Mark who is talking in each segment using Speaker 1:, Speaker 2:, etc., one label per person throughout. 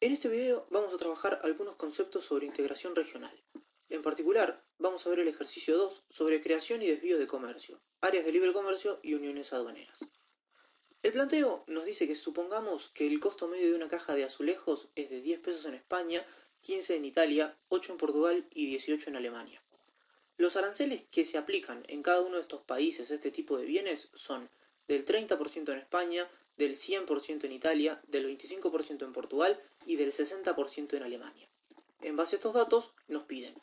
Speaker 1: En este video vamos a trabajar algunos conceptos sobre integración regional. En particular, vamos a ver el ejercicio 2 sobre creación y desvío de comercio, áreas de libre comercio y uniones aduaneras. El planteo nos dice que supongamos que el costo medio de una caja de azulejos es de 10 pesos en España, 15 en Italia, 8 en Portugal y 18 en Alemania. Los aranceles que se aplican en cada uno de estos países a este tipo de bienes son del 30% en España, del 100% en Italia, del 25% en Portugal y del 60% en Alemania. En base a estos datos nos piden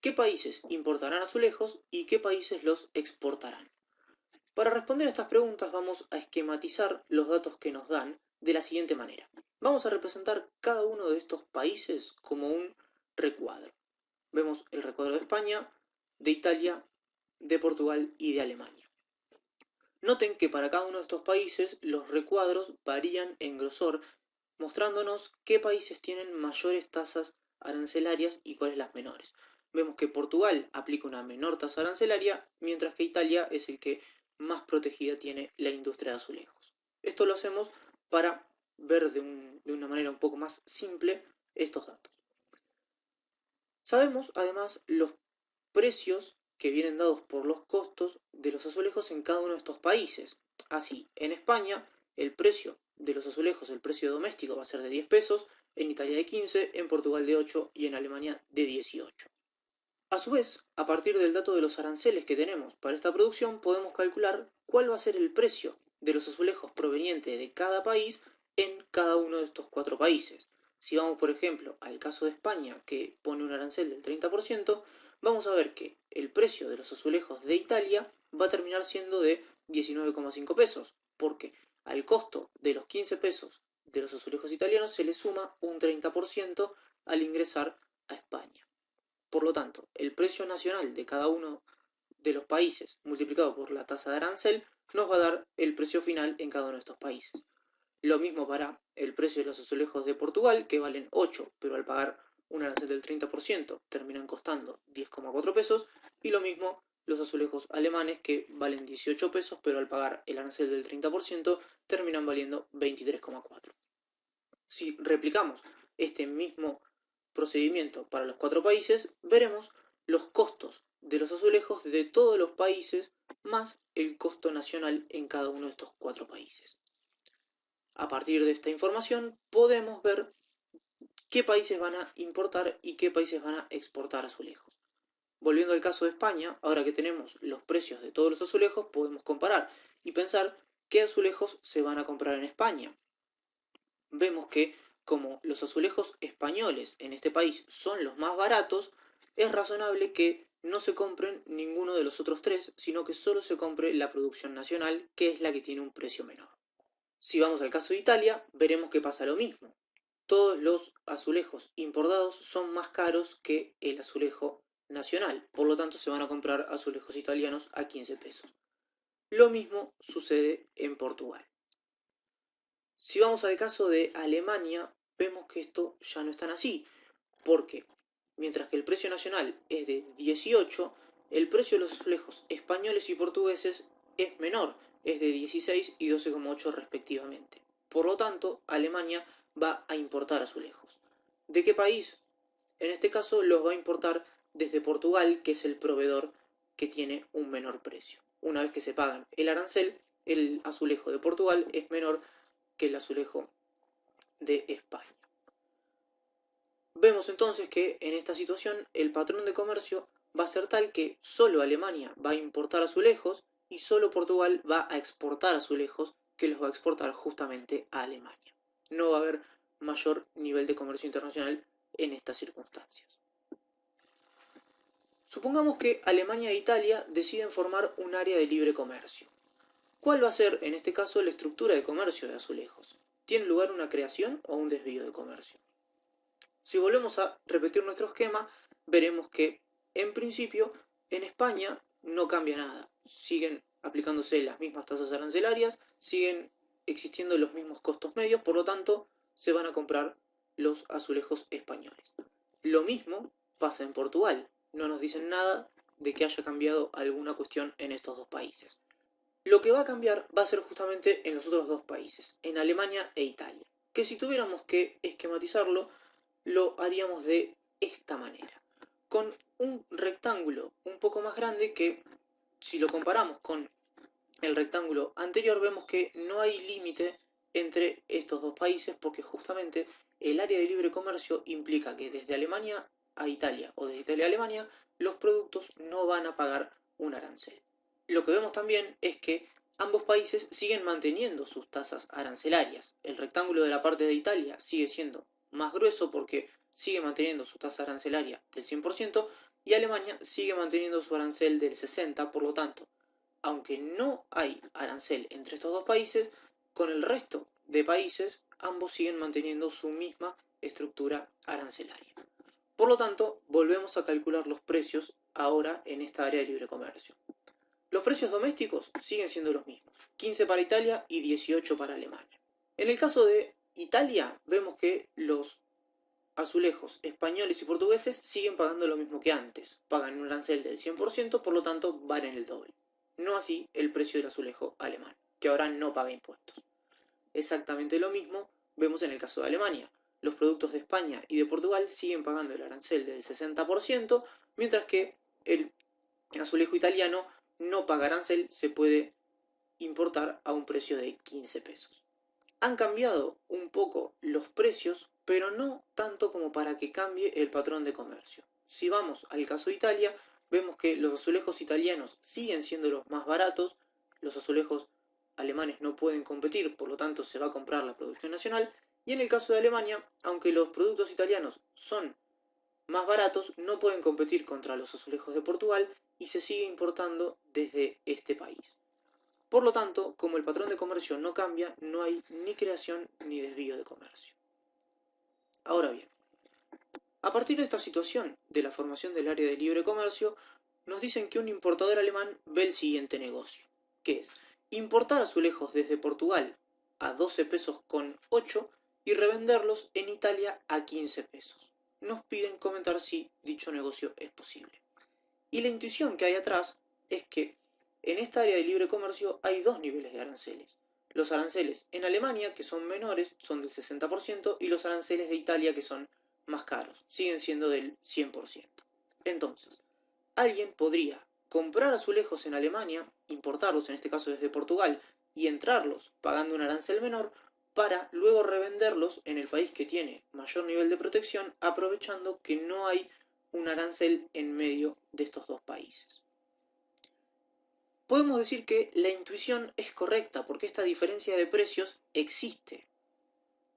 Speaker 1: qué países importarán azulejos y qué países los exportarán. Para responder a estas preguntas vamos a esquematizar los datos que nos dan de la siguiente manera. Vamos a representar cada uno de estos países como un recuadro. Vemos el recuadro de España, de Italia, de Portugal y de Alemania. Noten que para cada uno de estos países los recuadros varían en grosor, mostrándonos qué países tienen mayores tasas arancelarias y cuáles las menores. Vemos que Portugal aplica una menor tasa arancelaria, mientras que Italia es el que más protegida tiene la industria de azulejos. Esto lo hacemos para ver de una manera un poco más simple estos datos. Sabemos además los precios que vienen dados por los costos de los azulejos en cada uno de estos países. Así, en España el precio de los azulejos, el precio doméstico va a ser de 10 pesos, en Italia de 15, en Portugal de 8 y en Alemania de 18. A su vez, a partir del dato de los aranceles que tenemos para esta producción, podemos calcular cuál va a ser el precio de los azulejos provenientes de cada país en cada uno de estos cuatro países. Si vamos, por ejemplo, al caso de España, que pone un arancel del 30%, vamos a ver que el precio de los azulejos de Italia va a terminar siendo de 19,5 pesos, porque al costo de los 15 pesos de los azulejos italianos se le suma un 30% al ingresar a España. Por lo tanto, el precio nacional de cada uno de los países multiplicado por la tasa de arancel nos va a dar el precio final en cada uno de estos países. Lo mismo para el precio de los azulejos de Portugal, que valen 8, pero al pagar un arancel del 30% terminan costando 10,4 pesos, y lo mismo los azulejos alemanes, que valen 18 pesos, pero al pagar el arancel del 30% terminan valiendo 23,4. Si replicamos este mismo procedimiento para los cuatro países, veremos los costos de los azulejos de todos los países más el costo nacional en cada uno de estos cuatro países. A partir de esta información podemos ver qué países van a importar y qué países van a exportar azulejos. Volviendo al caso de España, ahora que tenemos los precios de todos los azulejos, podemos comparar y pensar qué azulejos se van a comprar en España. Vemos que como los azulejos españoles en este país son los más baratos, es razonable que no se compren ninguno de los otros tres, sino que solo se compre la producción nacional, que es la que tiene un precio menor. Si vamos al caso de Italia, veremos que pasa lo mismo. Todos los azulejos importados son más caros que el azulejo nacional, por lo tanto se van a comprar azulejos italianos a 15 pesos. Lo mismo sucede en Portugal. Si vamos al caso de Alemania, vemos que esto ya no es tan así, porque mientras que el precio nacional es de 18, el precio de los azulejos españoles y portugueses es menor, es de 16 y 12,8 respectivamente. Por lo tanto, Alemania va a importar azulejos. ¿De qué país? En este caso los va a importar desde Portugal, que es el proveedor que tiene un menor precio. Una vez que se pagan el arancel, el azulejo de Portugal es menor que el azulejo de España. Vemos entonces que en esta situación el patrón de comercio va a ser tal que solo Alemania va a importar azulejos y solo Portugal va a exportar azulejos, que los va a exportar justamente a Alemania. No va a haber mayor nivel de comercio internacional en estas circunstancias. Supongamos que Alemania e Italia deciden formar un área de libre comercio. ¿Cuál va a ser en este caso la estructura de comercio de azulejos? ¿Tiene lugar una creación o un desvío de comercio? Si volvemos a repetir nuestro esquema, veremos que, en principio, en España no cambia nada. Siguen aplicándose las mismas tasas arancelarias, siguen existiendo los mismos costos medios, por lo tanto, se van a comprar los azulejos españoles. Lo mismo pasa en Portugal. No nos dicen nada de que haya cambiado alguna cuestión en estos dos países. Lo que va a cambiar va a ser justamente en los otros dos países, en Alemania e Italia. que si tuviéramos que esquematizarlo, lo haríamos de esta manera, con un rectángulo un poco más grande que, si lo comparamos con el rectángulo anterior, vemos que no hay límite entre estos dos países porque justamente el área de libre comercio implica que desde Alemania a Italia o desde Italia a Alemania los productos no van a pagar un arancel. Lo que vemos también es que ambos países siguen manteniendo sus tasas arancelarias. El rectángulo de la parte de Italia sigue siendo más grueso porque sigue manteniendo su tasa arancelaria del 100% y Alemania sigue manteniendo su arancel del 60%, por lo tanto, aunque no hay arancel entre estos dos países, con el resto de países ambos siguen manteniendo su misma estructura arancelaria. Por lo tanto, volvemos a calcular los precios ahora en esta área de libre comercio. Los precios domésticos siguen siendo los mismos, 15 para Italia y 18 para Alemania. En el caso de Italia, vemos que los azulejos españoles y portugueses siguen pagando lo mismo que antes, pagan un arancel del 100%, por lo tanto valen el doble. No así el precio del azulejo alemán, que ahora no paga impuestos. Exactamente lo mismo vemos en el caso de Alemania. Los productos de España y de Portugal siguen pagando el arancel del 60%, mientras que el azulejo italiano no paga arancel, se puede importar a un precio de 15 pesos. Han cambiado un poco los precios, pero no tanto como para que cambie el patrón de comercio. Si vamos al caso de Italia, vemos que los azulejos italianos siguen siendo los más baratos, los azulejos alemanes no pueden competir, por lo tanto se va a comprar la producción nacional, y en el caso de Alemania, aunque los productos italianos son más baratos, no pueden competir contra los azulejos de Portugal y se sigue importando desde este país. Por lo tanto, como el patrón de comercio no cambia, no hay ni creación ni desvío de comercio. Ahora bien, a partir de esta situación de la formación del área de libre comercio, nos dicen que un importador alemán ve el siguiente negocio, que es importar azulejos desde Portugal a 12 pesos con 8 y revenderlos en Italia a 15 pesos. Nos piden comentar si dicho negocio es posible. Y la intuición que hay atrás es que en esta área de libre comercio hay dos niveles de aranceles. Los aranceles en Alemania, que son menores, son del 60%, y los aranceles de Italia, que son más caros, siguen siendo del 100%. Entonces, alguien podría comprar azulejos en Alemania, importarlos en este caso desde Portugal, y entrarlos pagando un arancel menor, para luego revenderlos en el país que tiene mayor nivel de protección, aprovechando que no hay un arancel en medio de estos dos países. Podemos decir que la intuición es correcta porque esta diferencia de precios existe.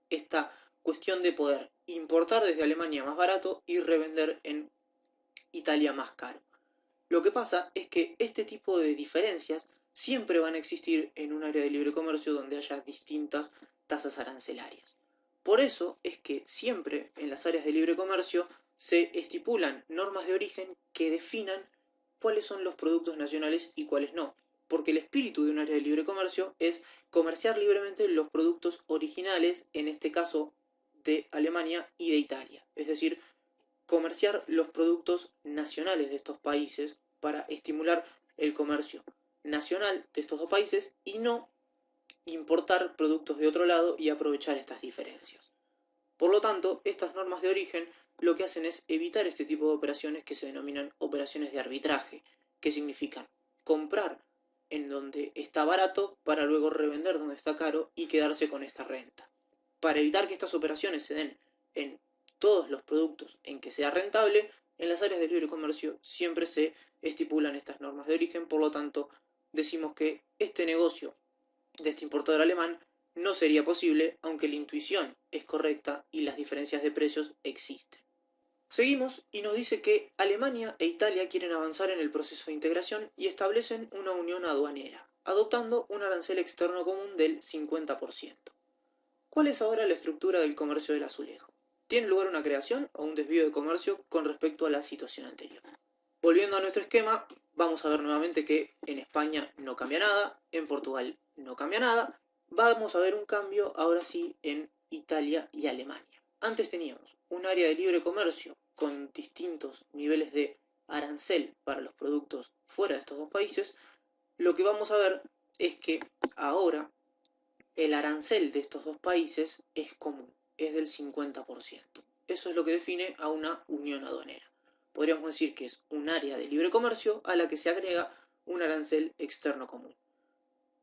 Speaker 1: Esta cuestión de poder importar desde Alemania más barato y revender en Italia más caro. Lo que pasa es que este tipo de diferencias siempre van a existir en un área de libre comercio donde haya distintas tasas arancelarias. Por eso es que siempre en las áreas de libre comercio se estipulan normas de origen que definan cuáles son los productos nacionales y cuáles no. Porque el espíritu de un área de libre comercio es comerciar libremente los productos originales, en este caso de Alemania y de Italia. Es decir, comerciar los productos nacionales de estos países para estimular el comercio nacional de estos dos países y no importar productos de otro lado y aprovechar estas diferencias. Por lo tanto, estas normas de origen lo que hacen es evitar este tipo de operaciones que se denominan operaciones de arbitraje, que significan comprar en donde está barato para luego revender donde está caro y quedarse con esta renta. Para evitar que estas operaciones se den en todos los productos en que sea rentable, en las áreas de libre comercio siempre se estipulan estas normas de origen, por lo tanto decimos que este negocio de este importador alemán no sería posible, aunque la intuición es correcta y las diferencias de precios existen. Seguimos y nos dice que Alemania e Italia quieren avanzar en el proceso de integración y establecen una unión aduanera, adoptando un arancel externo común del 50%. ¿Cuál es ahora la estructura del comercio del azulejo? ¿Tiene lugar una creación o un desvío de comercio con respecto a la situación anterior? Volviendo a nuestro esquema, vamos a ver nuevamente que en España no cambia nada, en Portugal no cambia nada, vamos a ver un cambio ahora sí en Italia y Alemania. Antes teníamos un área de libre comercio con distintos niveles de arancel para los productos fuera de estos dos países. Lo que vamos a ver es que ahora el arancel de estos dos países es común, es del 50%. Eso es lo que define a una unión aduanera. Podríamos decir que es un área de libre comercio a la que se agrega un arancel externo común.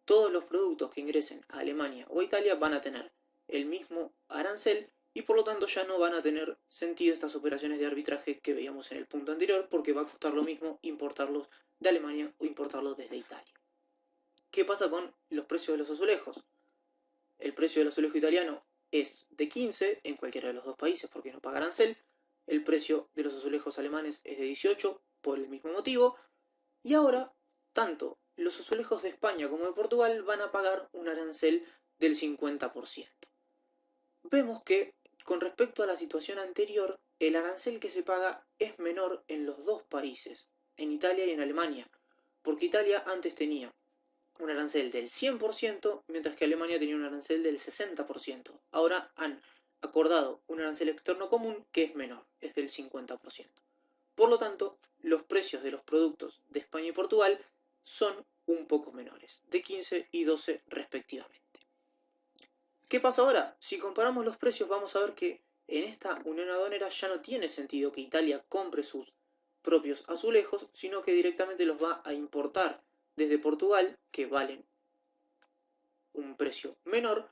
Speaker 1: Todos los productos que ingresen a Alemania o a Italia van a tener el mismo arancel y por lo tanto ya no van a tener sentido estas operaciones de arbitraje que veíamos en el punto anterior, porque va a costar lo mismo importarlos de Alemania o importarlos desde Italia. ¿Qué pasa con los precios de los azulejos? El precio del azulejo italiano es de 15 en cualquiera de los dos países porque no paga arancel. El precio de los azulejos alemanes es de 18 por el mismo motivo. Y ahora, tanto los azulejos de España como de Portugal van a pagar un arancel del 50%. Vemos que, con respecto a la situación anterior, el arancel que se paga es menor en los dos países, en Italia y en Alemania, porque Italia antes tenía un arancel del 100%, mientras que Alemania tenía un arancel del 60%. Ahora han acordado un arancel externo común que es menor, es del 50%. Por lo tanto, los precios de los productos de España y Portugal son un poco menores, de 15 y 12 respectivamente. ¿Qué pasa ahora? Si comparamos los precios vamos a ver que en esta unión aduanera ya no tiene sentido que Italia compre sus propios azulejos, sino que directamente los va a importar desde Portugal, que valen un precio menor.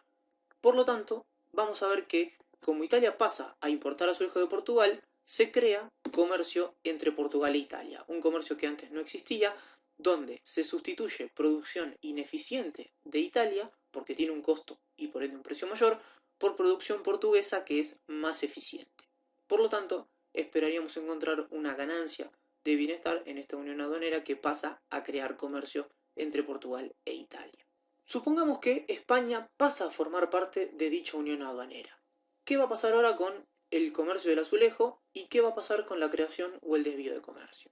Speaker 1: Por lo tanto, vamos a ver que como Italia pasa a importar azulejos de Portugal, se crea comercio entre Portugal e Italia, un comercio que antes no existía, donde se sustituye producción ineficiente de Italia, porque tiene un costo y por ende un precio mayor, por producción portuguesa que es más eficiente. Por lo tanto, esperaríamos encontrar una ganancia de bienestar en esta unión aduanera que pasa a crear comercio entre Portugal e Italia. Supongamos que España pasa a formar parte de dicha unión aduanera. ¿Qué va a pasar ahora con el comercio del azulejo y qué va a pasar con la creación o el desvío de comercio?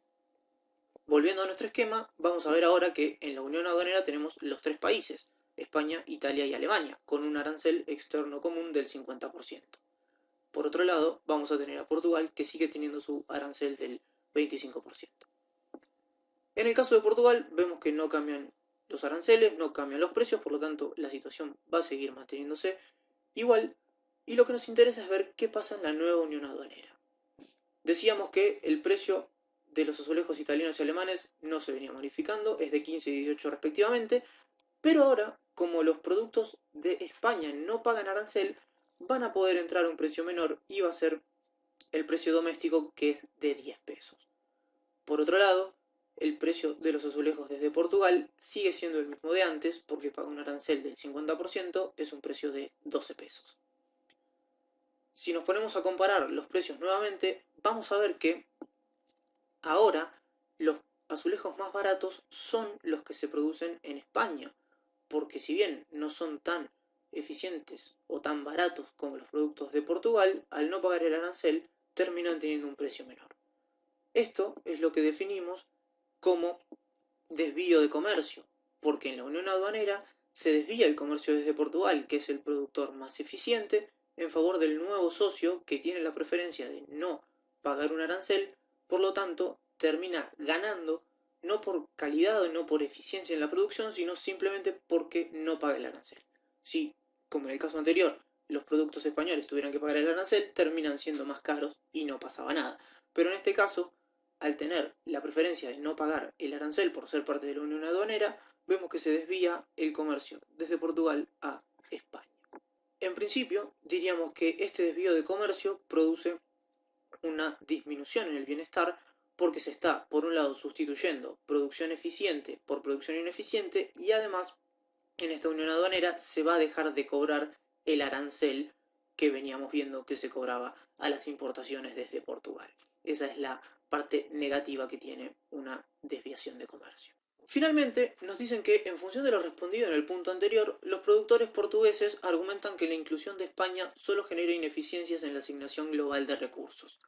Speaker 1: Volviendo a nuestro esquema, vamos a ver ahora que en la unión aduanera tenemos los tres países, España, Italia y Alemania, con un arancel externo común del 50%. Por otro lado, vamos a tener a Portugal, que sigue teniendo su arancel del 25%. En el caso de Portugal, vemos que no cambian los aranceles, no cambian los precios, por lo tanto la situación va a seguir manteniéndose igual, y lo que nos interesa es ver qué pasa en la nueva unión aduanera. Decíamos que el precio de los azulejos italianos y alemanes no se venía modificando, es de 15 y 18 respectivamente, pero ahora, como los productos de España no pagan arancel, van a poder entrar a un precio menor y va a ser el precio doméstico, que es de 10 pesos. Por otro lado, el precio de los azulejos desde Portugal sigue siendo el mismo de antes, porque paga un arancel del 50%, es un precio de 12 pesos. Si nos ponemos a comparar los precios nuevamente, vamos a ver que ahora los azulejos más baratos son los que se producen en España, porque si bien no son tan eficientes o tan baratos como los productos de Portugal, al no pagar el arancel, terminan teniendo un precio menor. Esto es lo que definimos como desvío de comercio, porque en la unión aduanera se desvía el comercio desde Portugal, que es el productor más eficiente, en favor del nuevo socio que tiene la preferencia de no pagar un arancel, por lo tanto termina ganando no por calidad o no por eficiencia en la producción, sino simplemente porque no paga el arancel. Si, como en el caso anterior, los productos españoles tuvieran que pagar el arancel, terminan siendo más caros y no pasaba nada. Pero en este caso, al tener la preferencia de no pagar el arancel por ser parte de la unión aduanera, vemos que se desvía el comercio desde Portugal a España. En principio, diríamos que este desvío de comercio produce una disminución en el bienestar porque se está, por un lado, sustituyendo producción eficiente por producción ineficiente y además, en esta unión aduanera se va a dejar de cobrar el arancel que veníamos viendo que se cobraba a las importaciones desde Portugal. Esa es la parte negativa que tiene una desviación de comercio. Finalmente, nos dicen que, en función de lo respondido en el punto anterior, los productores portugueses argumentan que la inclusión de España solo genera ineficiencias en la asignación global de recursos.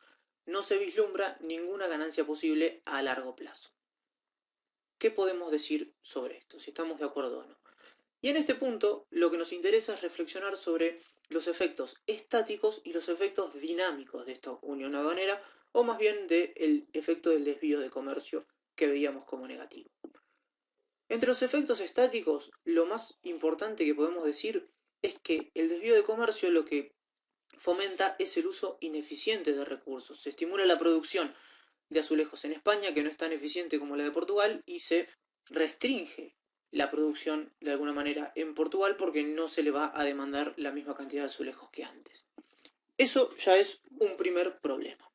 Speaker 1: No se vislumbra ninguna ganancia posible a largo plazo. ¿Qué podemos decir sobre esto? Si estamos de acuerdo o no. Y en este punto, lo que nos interesa es reflexionar sobre los efectos estáticos y los efectos dinámicos de esta unión aduanera, o más bien del efecto del desvío de comercio que veíamos como negativo. Entre los efectos estáticos, lo más importante que podemos decir es que el desvío de comercio lo que fomenta es el uso ineficiente de recursos. Se estimula la producción de azulejos en España, que no es tan eficiente como la de Portugal, y se restringe la producción de alguna manera en Portugal porque no se le va a demandar la misma cantidad de azulejos que antes. Eso ya es un primer problema.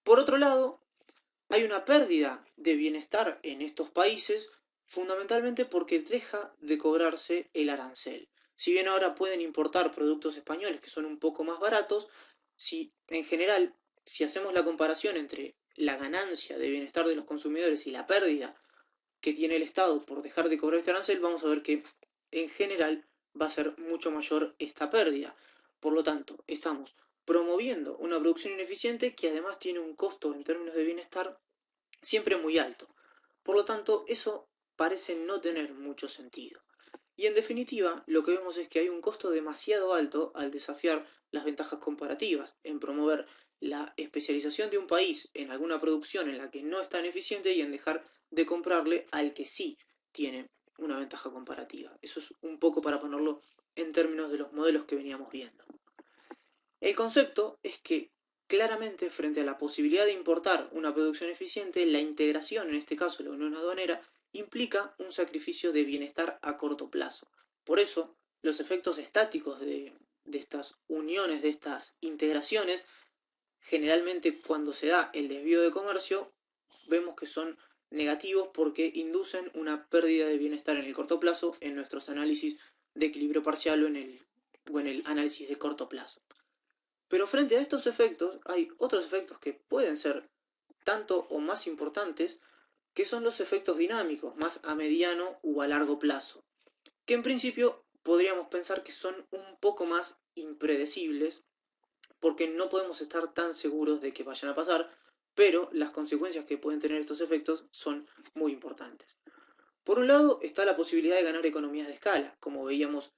Speaker 1: Por otro lado, hay una pérdida de bienestar en estos países fundamentalmente porque deja de cobrarse el arancel. Si bien ahora pueden importar productos españoles que son un poco más baratos, si en general, si hacemos la comparación entre la ganancia de bienestar de los consumidores y la pérdida que tiene el Estado por dejar de cobrar este arancel, vamos a ver que en general va a ser mucho mayor esta pérdida. Por lo tanto, estamos promoviendo una producción ineficiente que además tiene un costo en términos de bienestar siempre muy alto. Por lo tanto, eso parece no tener mucho sentido. Y en definitiva, lo que vemos es que hay un costo demasiado alto al desafiar las ventajas comparativas, en promover la especialización de un país en alguna producción en la que no es tan eficiente y en dejar de comprarle al que sí tiene una ventaja comparativa. Eso es un poco para ponerlo en términos de los modelos que veníamos viendo. El concepto es que claramente frente a la posibilidad de importar una producción eficiente, la integración, en este caso la unión aduanera, implica un sacrificio de bienestar a corto plazo. Por eso, los efectos estáticos de estas uniones, de estas integraciones, generalmente cuando se da el desvío de comercio, vemos que son negativos porque inducen una pérdida de bienestar en el corto plazo en nuestros análisis de equilibrio parcial o en el análisis de corto plazo. Pero frente a estos efectos hay otros efectos que pueden ser tanto o más importantes, que son los efectos dinámicos, más a mediano o a largo plazo, que en principio podríamos pensar que son un poco más impredecibles, porque no podemos estar tan seguros de que vayan a pasar, pero las consecuencias que pueden tener estos efectos son muy importantes. Por un lado está la posibilidad de ganar economías de escala, como veíamos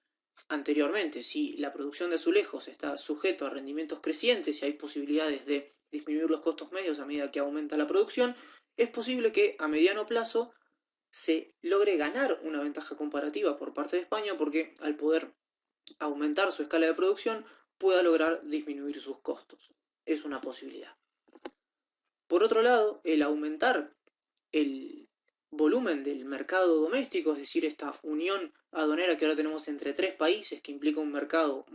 Speaker 1: anteriormente. Si la producción de azulejos está sujeto a rendimientos crecientes y hay posibilidades de disminuir los costos medios a medida que aumenta la producción, es posible que a mediano plazo se logre ganar una ventaja comparativa por parte de España porque al poder aumentar su escala de producción pueda lograr disminuir sus costos. Es una posibilidad. Por otro lado, el aumentar el volumen del mercado doméstico, es decir, esta unión aduanera que ahora tenemos entre tres países, que implica un mercado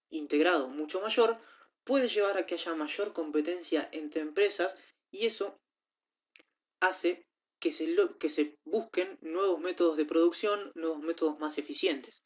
Speaker 1: integrado mucho mayor, puede llevar a que haya mayor competencia entre empresas y eso hace que se busquen nuevos métodos de producción, nuevos métodos más eficientes.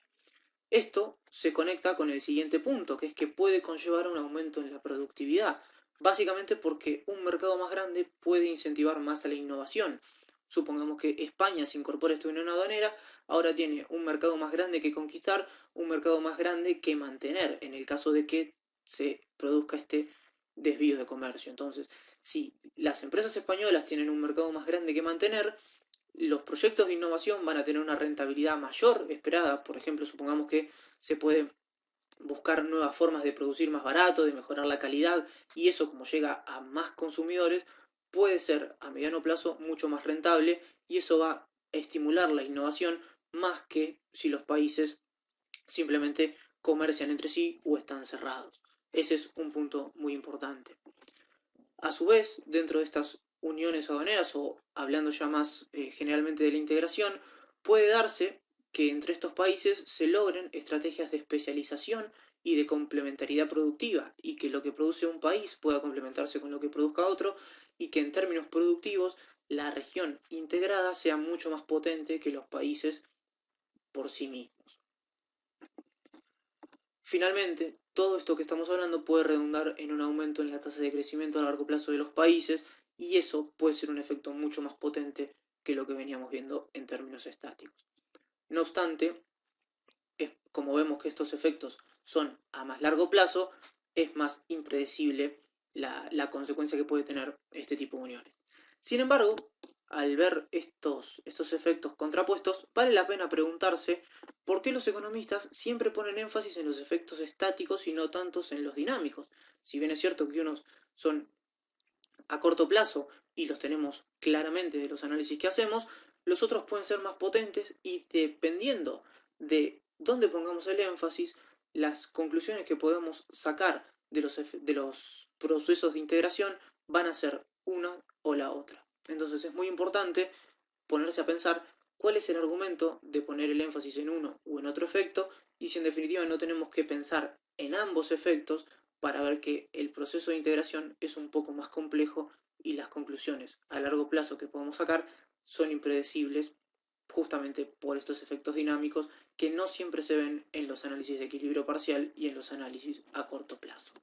Speaker 1: Esto se conecta con el siguiente punto, que es que puede conllevar un aumento en la productividad, básicamente porque un mercado más grande puede incentivar más a la innovación. Supongamos que España se incorpora a esta unión aduanera, ahora tiene un mercado más grande que conquistar, un mercado más grande que mantener, en el caso de que se produzca este desvío de comercio. Entonces, si las empresas españolas tienen un mercado más grande que mantener, los proyectos de innovación van a tener una rentabilidad mayor esperada. Por ejemplo, supongamos que se puede buscar nuevas formas de producir más barato, de mejorar la calidad, y eso como llega a más consumidores, puede ser a mediano plazo mucho más rentable y eso va a estimular la innovación más que si los países simplemente comercian entre sí o están cerrados. Ese es un punto muy importante. A su vez, dentro de estas uniones aduaneras, o hablando ya más generalmente de la integración, puede darse que entre estos países se logren estrategias de especialización y de complementariedad productiva, y que lo que produce un país pueda complementarse con lo que produzca otro, y que en términos productivos la región integrada sea mucho más potente que los países por sí mismos. Finalmente, todo esto que estamos hablando puede redundar en un aumento en la tasa de crecimiento a largo plazo de los países y eso puede ser un efecto mucho más potente que lo que veníamos viendo en términos estáticos. No obstante, como vemos que estos efectos son a más largo plazo, es más impredecible la consecuencia que puede tener este tipo de uniones. Sin embargo, al ver estos efectos contrapuestos, vale la pena preguntarse por qué los economistas siempre ponen énfasis en los efectos estáticos y no tantos en los dinámicos. Si bien es cierto que unos son a corto plazo y los tenemos claramente de los análisis que hacemos, los otros pueden ser más potentes y dependiendo de donde pongamos el énfasis, las conclusiones que podemos sacar de los procesos de integración van a ser una o la otra. Entonces es muy importante ponerse a pensar cuál es el argumento de poner el énfasis en uno o en otro efecto y si en definitiva no tenemos que pensar en ambos efectos para ver que el proceso de integración es un poco más complejo y las conclusiones a largo plazo que podemos sacar son impredecibles justamente por estos efectos dinámicos que no siempre se ven en los análisis de equilibrio parcial y en los análisis a corto plazo.